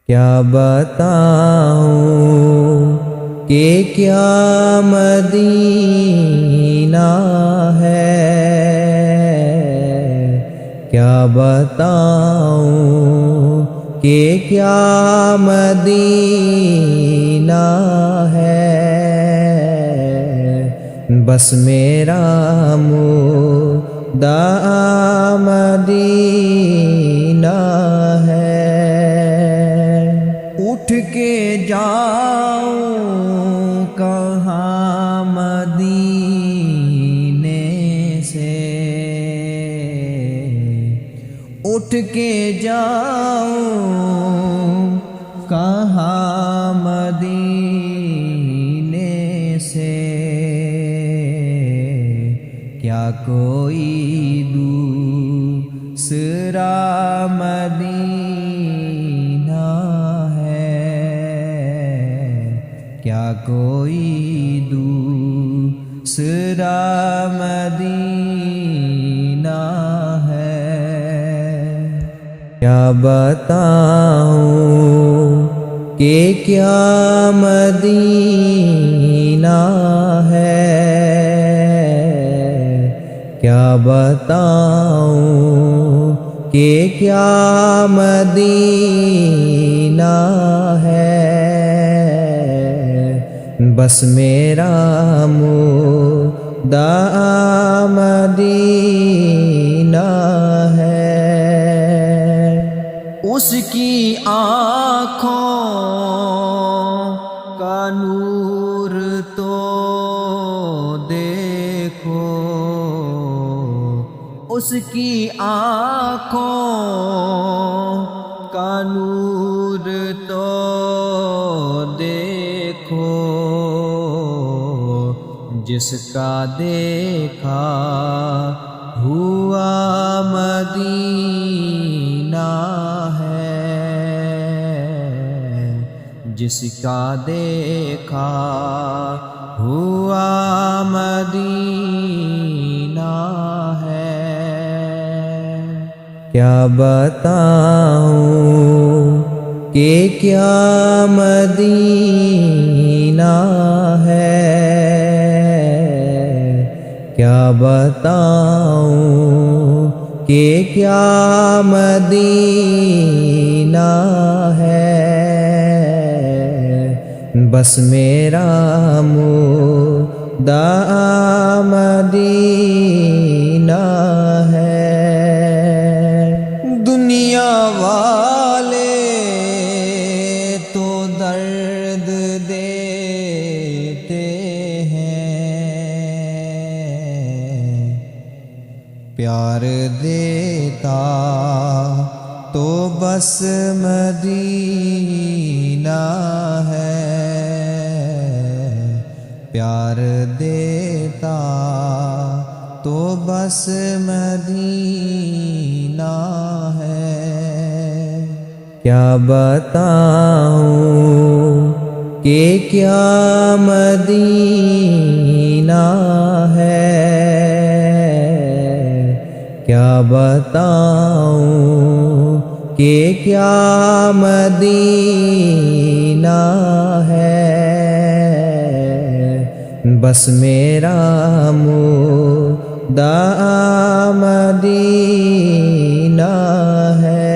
کیا بتاؤں کہ کیا مدینہ ہے، کیا بتاؤں کہ کیا مدینہ ہے، بس میرا مدعا مدینہ ہے۔ اٹھ کے جاؤں کہاں مدینے سے، اٹھ کے جاؤں کہاں مدینے سے، کیا کوئی دوسرا مدینہ ہے، کیا کوئی دوسرا مدینہ ہے۔ کیا بتاؤں کہ کیا مدینہ ہے، کیا بتاؤں کہ کیا مدینہ ہے، بس میرا مدعا مدینہ ہے۔ اس کی آنکھوں کا نور تو دیکھو، اس کی آنکھوں کا نور تو دیکھو، جس کا دیکھا ہوا مدینہ ہے، جس کا دیکھا ہوا مدینہ ہے۔ کیا بتاؤں کہ کیا مدینہ ہے، کیا بتاؤں کہ کیا مدینہ ہے، بس میرا مدعا مدینہ ہے۔ دنیا والے تو درد دیتے ہیں، پیار دیتا تو بس مدینہ ہے، پیار دیتا تو بس مدینہ ہے۔ کیا بتاؤں کہ کیا مدینہ ہے، کیا بتاؤں کہ کیا مدینہ ہے، بس میرا مدعا مدینہ ہے۔